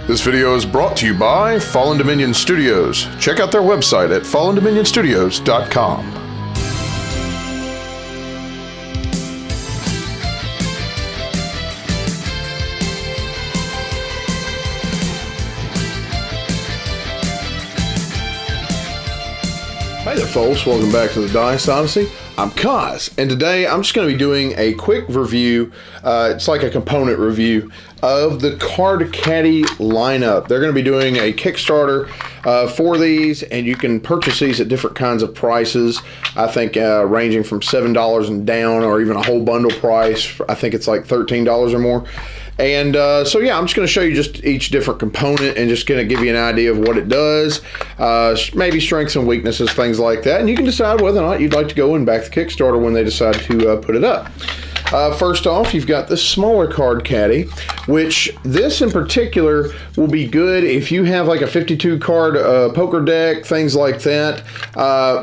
This video is brought to you by Fallen Dominion Studios. Check out their website at fallendominionstudios.com. Hey there folks, welcome back to the Dice Odyssey. I'm Kaz, and today I'm just going to be doing a quick review, it's like a component review, of the Card Caddy lineup. They're going to be doing a Kickstarter for these, and you can purchase these at different kinds of prices. I think ranging from $7 and down, or even a whole bundle price. I think it's like $13 or more. And so yeah, I'm just going to show you just each different component and just going to give you an idea of what it does, maybe strengths and weaknesses, things like that. And you can decide whether or not you'd like to go and back the Kickstarter when they decide to put it up. First off, you've got the smaller Card Caddy, which this in particular will be good if you have like a 52 card poker deck, things like that.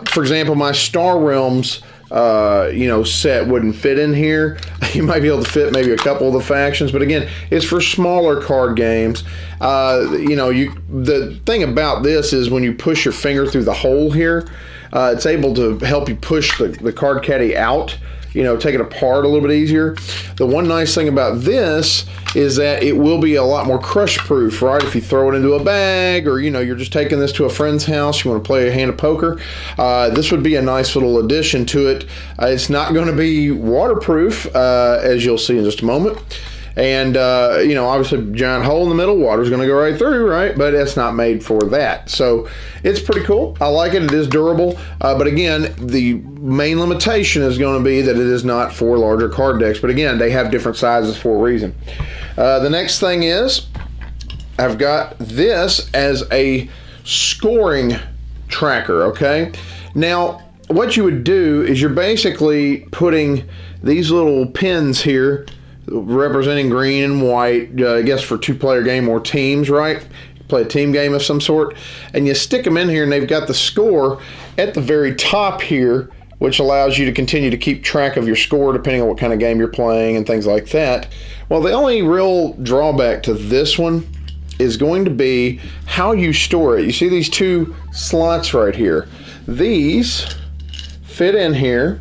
For example, my Star Realms set wouldn't fit in here. You might be able to fit maybe a couple of the factions, but again, it's for smaller card games. The thing about this is when you push your finger through the hole here, it's able to help you push the Card Caddy out, take it apart a little bit easier. The one nice thing about this is that it will be a lot more crush proof, right? If you throw it into a bag, or you're just taking this to a friend's house, you want to play a hand of poker, this would be a nice little addition to it. It's not going to be waterproof, as you'll see in just a moment. And, obviously giant hole in the middle, water's going to go right through, right? But it's not made for that. So it's pretty cool. I like it. It is durable. But again, the main limitation is going to be that it is not for larger card decks. But again, they have different sizes for a reason. The next thing is I've got this as a scoring tracker, okay? Now, what you would do is you're basically putting these little pins here representing green and white, I guess for two-player game or teams, right? Play a team game of some sort, and you stick them in here, and they've got the score at the very top here, which allows you to continue to keep track of your score depending on what kind of game you're playing and things like that. Well, the only real drawback to this one is going to be how you store it. You see these two slots right here. These fit in here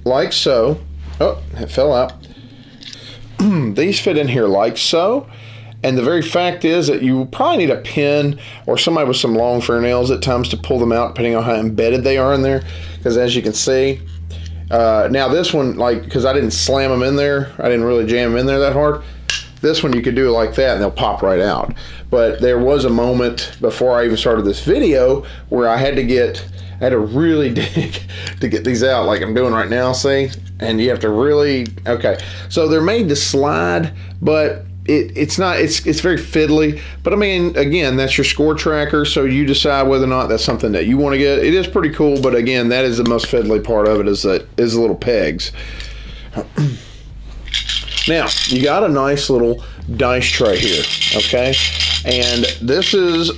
like so. Oh, it fell out. These fit in here like so, and the very fact is that you probably need a pin or somebody with some long fingernails at times to pull them out, depending on how embedded they are in there, because as you can see, now this one, because I didn't slam them in there, I didn't really jam them in there that hard, this one you could do it like that and they'll pop right out. But there was a moment before I even started this video where I had to really dig to get these out, like I'm doing right now, see? And you have to really, okay. So they're made to slide, but it's not, it's very fiddly. But I mean, again, that's your score tracker, so you decide whether or not that's something that you want to get. It is pretty cool, but again, that is the most fiddly part of it, is the little pegs. Now, you got a nice little dice tray here, okay? And this is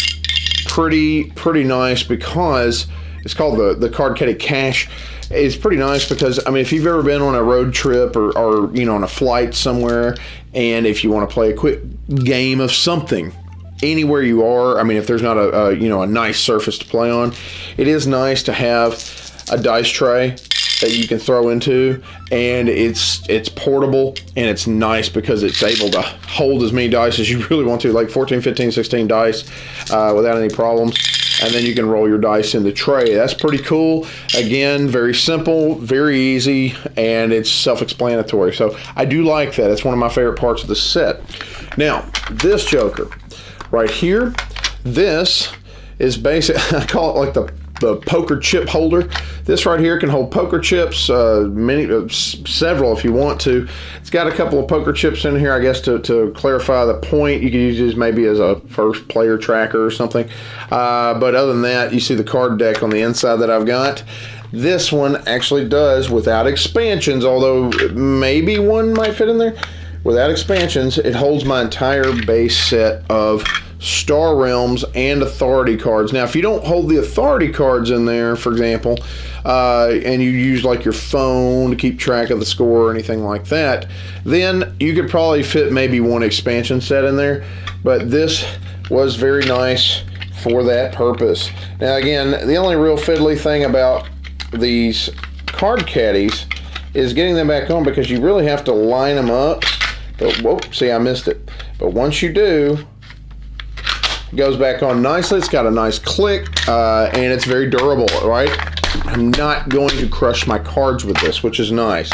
pretty nice because it's called the Card Caddy Cache. It's pretty nice because, I mean, if you've ever been on a road trip or on a flight somewhere, and if you want to play a quick game of something, anywhere you are, I mean, if there's not a nice surface to play on, it is nice to have a dice tray that you can throw into, and it's portable, and it's nice because it's able to hold as many dice as you really want to, like 14, 15, 16 dice without any problems. And then you can roll your dice in the tray. That's pretty cool. Again, very simple, very easy, and it's self-explanatory. So I do like that. It's one of my favorite parts of the set. Now, this joker right here, this is basic. I call it like the poker chip holder. This right here can hold poker chips, several if you want to. It's got a couple of poker chips in here, I guess, to clarify the point. You can use this maybe as a first player tracker or something. But other than that, you see the card deck on the inside that I've got. This one actually does, without expansions, although maybe one might fit in there. Without expansions, it holds my entire base set of star realms and authority cards. Now, if you don't hold the authority cards in there, for example, and you use like your phone to keep track of the score or anything like that, then you could probably fit maybe one expansion set in there. But this was very nice for that purpose. Now, again, the only real fiddly thing about these card caddies is getting them back on, because you really have to line them up. But whoa, see, I missed it. But once you do, it goes back on nicely. It's got a nice click, and it's very durable, right? I'm not going to crush my cards with this, which is nice.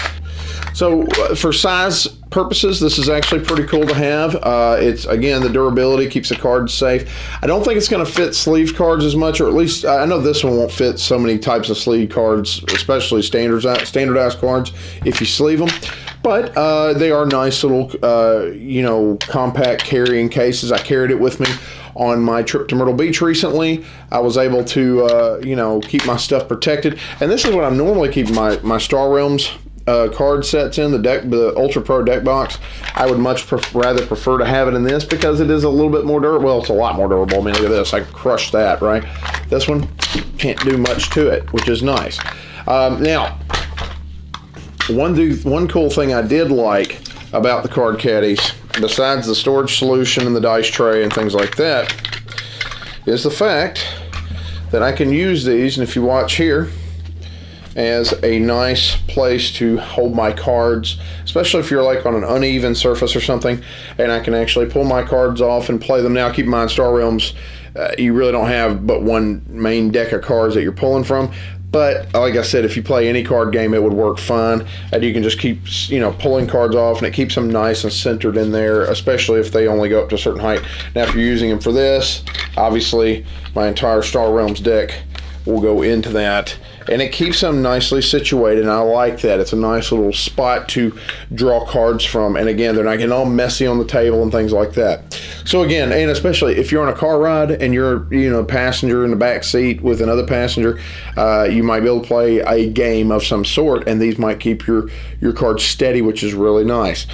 So for size purposes, this is actually pretty cool to have. It's, again, the durability keeps the cards safe. I don't think it's going to fit sleeve cards as much, or at least I know this one won't fit so many types of sleeve cards, especially standardized cards if you sleeve them. But they are nice little, you know, compact carrying cases. I carried it with me on my trip to Myrtle Beach recently. I was able to, you know, keep my stuff protected. And this is what I'm normally keeping my Star Realms card sets in, the Ultra Pro deck box. I would much rather prefer to have it in this, because it is a little bit more durable. Well, it's a lot more durable. I mean, look at this. I crushed that, right? This one can't do much to it, which is nice. Now, one cool thing I did like about the card caddies, besides the storage solution and the dice tray and things like that, is the fact that I can use these, and if you watch here, as a nice place to hold my cards, especially if you're like on an uneven surface or something, and I can actually pull my cards off and play them. Now, keep in mind, Star Realms, you really don't have but one main deck of cards that you're pulling from. But like I said, if you play any card game, it would work fine, and you can just keep, you know, pulling cards off, and it keeps them nice and centered in there, especially if they only go up to a certain height. Now, if you're using them for this, obviously my entire Star Realms deck will go into that, and it keeps them nicely situated, and I like that. It's a nice little spot to draw cards from, and again, they're not getting all messy on the table and things like that. So again, and especially if you're on a car ride and you're, you know, a passenger in the back seat with another passenger, you might be able to play a game of some sort, and these might keep your cards steady, which is really nice.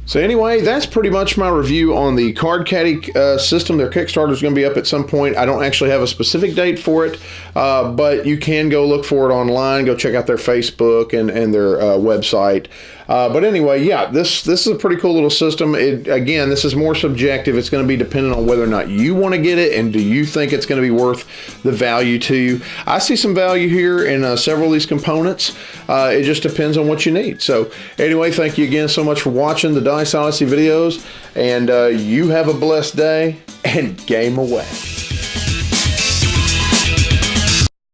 So anyway, that's pretty much my review on the Card Caddy system. Their Kickstarter is going to be up at some point. I don't actually have a specific date for it, but you can go look for it online. Go check out their Facebook and their website. But anyway, yeah, this is a pretty cool little system. Again, this is more subjective. It's going to be dependent on whether or not you want to get it, and do you think it's going to be worth the value to you. I see some value here in several of these components. It just depends on what you need. So anyway, thank you again so much for watching the Dice Odyssey videos, and you have a blessed day, and game away.